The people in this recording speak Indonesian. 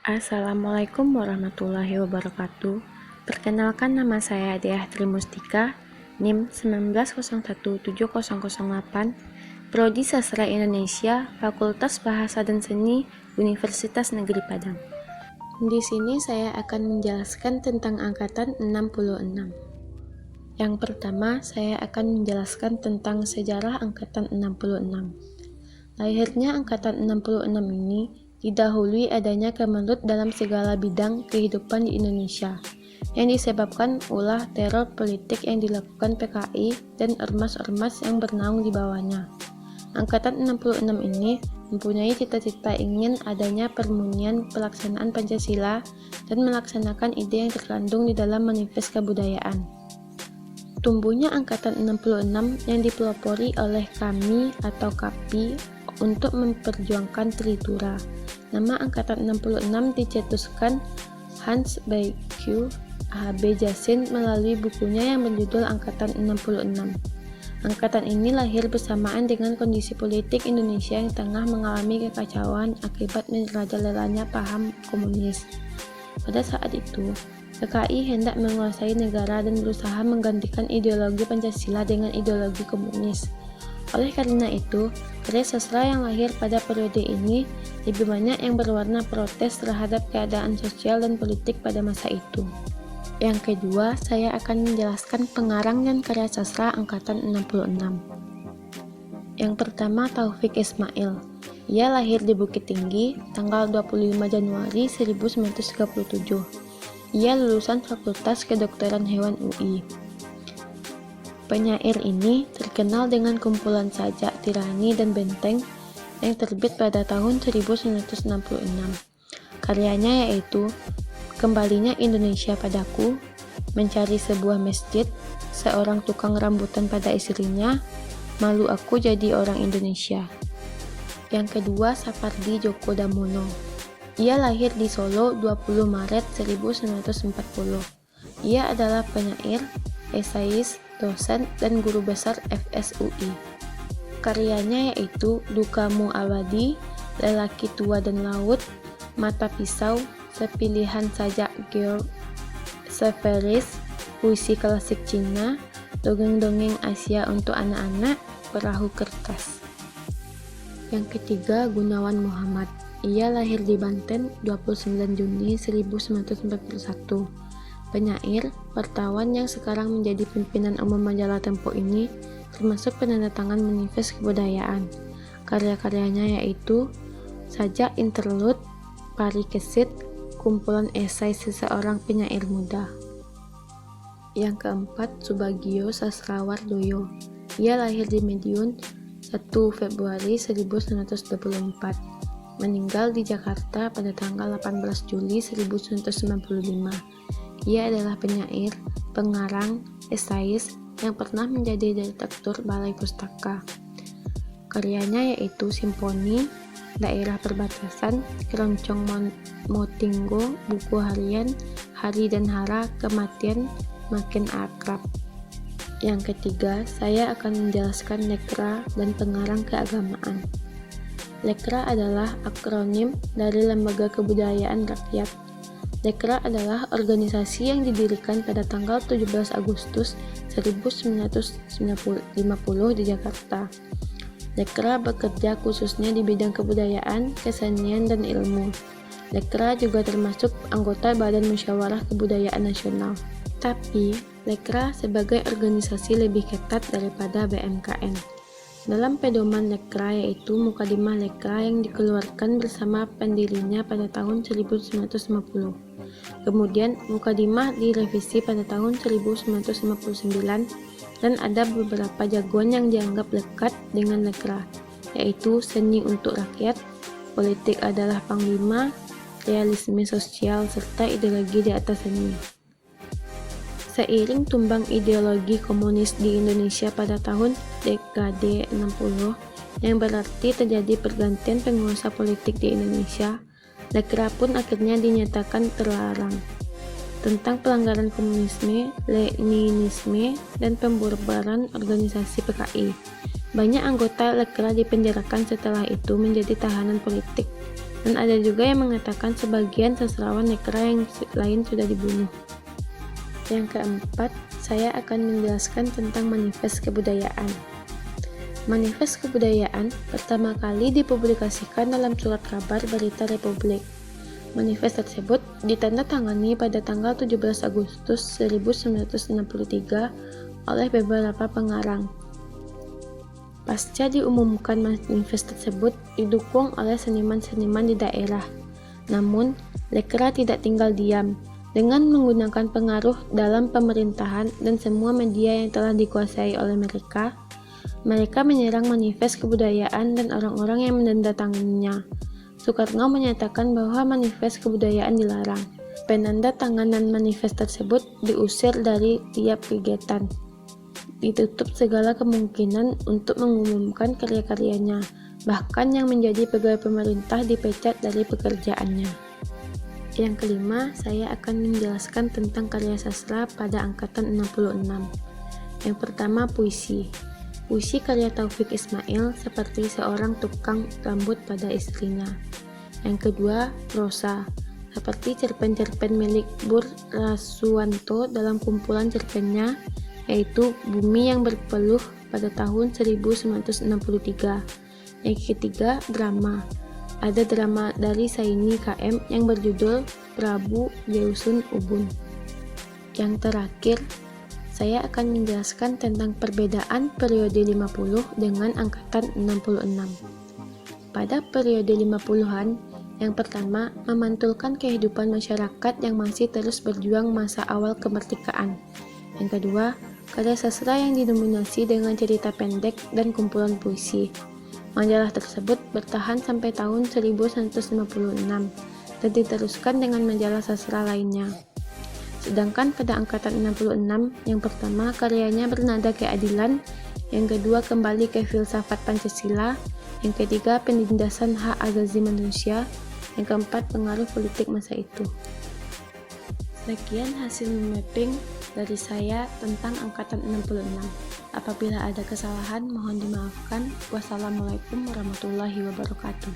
Assalamualaikum warahmatullahi wabarakatuh. Perkenalkan, nama saya Diah Trimustika, NIM 19017008, Prodi Sastra Indonesia, Fakultas Bahasa dan Seni, Universitas Negeri Padang. Di sini saya akan menjelaskan tentang angkatan 66. Yang pertama, saya akan menjelaskan tentang sejarah angkatan 66. Lahirnya angkatan 66 ini didahului adanya kemelut dalam segala bidang kehidupan di Indonesia yang disebabkan ulah teror politik yang dilakukan PKI dan ormas-ormas yang bernaung di bawahnya. Angkatan 66 ini mempunyai cita-cita ingin adanya permunian pelaksanaan Pancasila dan melaksanakan ide yang terkandung di dalam manifest kebudayaan. Tumbuhnya angkatan 66 yang dipelopori oleh kami atau KAPI untuk memperjuangkan Tritura. Nama angkatan 66 dicetuskan Hans Baekhyun HB Jasin melalui bukunya yang berjudul Angkatan 66. Angkatan ini lahir bersamaan dengan kondisi politik Indonesia yang tengah mengalami kekacauan akibat merajalelanya paham komunis. Pada saat itu, PKI hendak menguasai negara dan berusaha menggantikan ideologi Pancasila dengan ideologi komunis. Oleh karena itu, karya sastra yang lahir pada periode ini lebih banyak yang berwarna protes terhadap keadaan sosial dan politik pada masa itu. Yang kedua, saya akan menjelaskan pengarang dan karya sastra angkatan 66. Yang pertama, Taufik Ismail. Ia lahir di Bukit Tinggi, tanggal 25 Januari 1937. Ia lulusan Fakultas Kedokteran Hewan UI. Penyair ini terkenal dengan kumpulan sajak Tirani dan Benteng yang terbit pada tahun 1966. Karyanya yaitu Kembalinya Indonesia Padaku, Mencari Sebuah Masjid, Seorang Tukang Rambutan Pada Istrinya, Malu Aku Jadi Orang Indonesia. Yang kedua, Sapardi Djoko Damono. Ia lahir di Solo 20 Maret 1940. Ia adalah penyair, esais, dosen, dan guru besar FSUI. Karyanya yaitu Dukamu Abadi, Lelaki Tua dan Laut, Mata Pisau, Sepilihan Sajak Georg Severis, Puisi Klasik Cina, Dongeng-dongeng Asia untuk Anak-anak, Perahu Kertas. Yang ketiga, Gunawan Muhammad. Ia lahir di Banten 29 Juni 1941. Penyair, wartawan yang sekarang menjadi pimpinan umum majalah Tempo ini termasuk penandatangan manifest kebudayaan. Karya-karyanya yaitu Sajak Interlude, Pari Kesit, kumpulan esai seseorang penyair muda. Yang keempat, Subagio Sasrawardoyo. Ia lahir di Madiun 1 Februari 1924. Meninggal di Jakarta pada tanggal 18 Juli 1995. Ia adalah penyair, pengarang, esais yang pernah menjadi redaktur Balai Pustaka. Karyanya yaitu Simponi, Daerah Perbatasan, Keroncong Motinggo, Buku Harian, Hari dan Hara, Kematian, Makin Akrab. Yang ketiga, saya akan menjelaskan Lekra dan pengarang keagamaan. Lekra adalah akronim dari Lembaga Kebudayaan Rakyat. Lekra adalah organisasi yang didirikan pada tanggal 17 Agustus 1950 di Jakarta. Lekra bekerja khususnya di bidang kebudayaan, kesenian, dan ilmu. Lekra juga termasuk anggota Badan Musyawarah Kebudayaan Nasional. Tapi, Lekra sebagai organisasi lebih ketat daripada BMKN. Dalam pedoman Lekra yaitu Mukadimah Lekra yang dikeluarkan bersama pendirinya pada tahun 1950. Kemudian Mukadimah direvisi pada tahun 1959 dan ada beberapa jagoan yang dianggap lekat dengan Lekra, yaitu seni untuk rakyat, politik adalah panglima, realisme sosial, serta ideologi di atas seni. Seiring tumbang ideologi komunis di Indonesia pada tahun dekade 60, yang berarti terjadi pergantian penguasa politik di Indonesia, Lekra pun akhirnya dinyatakan terlarang. Tentang pelanggaran komunisme, Leninisme, dan pembubaran organisasi PKI. Banyak anggota Lekra dipenjarakan setelah itu menjadi tahanan politik. Dan ada juga yang mengatakan sebagian sastrawan nekra yang lain sudah dibunuh. Yang keempat, saya akan menjelaskan tentang manifest kebudayaan. Manifest kebudayaan pertama kali dipublikasikan dalam surat kabar Berita Republik. Manifest tersebut ditandatangani pada tanggal 17 Agustus 1963 oleh beberapa pengarang. Pasca diumumkan manifest tersebut didukung oleh seniman-seniman di daerah. Namun, Lekra tidak tinggal diam. Dengan menggunakan pengaruh dalam pemerintahan dan semua media yang telah dikuasai oleh mereka menyerang manifest kebudayaan dan orang-orang yang menandatanganinya. Soekarno menyatakan bahwa manifest kebudayaan dilarang. Penanda tanganan manifest tersebut diusir dari tiap kegiatan. Ditutup segala kemungkinan untuk mengumumkan karya-karyanya. Bahkan yang menjadi pegawai pemerintah dipecat dari pekerjaannya. Yang kelima, saya akan menjelaskan tentang karya sastra pada angkatan 66. Yang pertama, puisi. Puisi karya Taufik Ismail seperti Seorang Tukang Rambut pada Istrinya. Yang kedua, prosa, seperti cerpen-cerpen milik Bur Rasuwanto dalam kumpulan cerpennya, yaitu Bumi yang Berpeluh pada tahun 1963. Yang ketiga, drama. Ada drama dari Saini KM yang berjudul Prabu Geusun Ubun. Yang terakhir, saya akan menjelaskan tentang perbedaan periode 50 dengan angkatan 66. Pada periode 50-an, yang pertama memantulkan kehidupan masyarakat yang masih terus berjuang masa awal kemerdekaan. Yang kedua, karya sastra yang didominasi dengan cerita pendek dan kumpulan puisi. Majalah tersebut bertahan sampai tahun 1956 dan diteruskan dengan majalah sastra lainnya. Sedangkan pada angkatan 66, yang pertama karyanya bernada keadilan, yang kedua kembali ke filsafat Pancasila, yang ketiga penindasan hak asasi manusia, yang keempat pengaruh politik masa itu. Sekian hasil mapping dari saya tentang angkatan 66. Apabila ada kesalahan, mohon dimaafkan. Wassalamualaikum warahmatullahi wabarakatuh.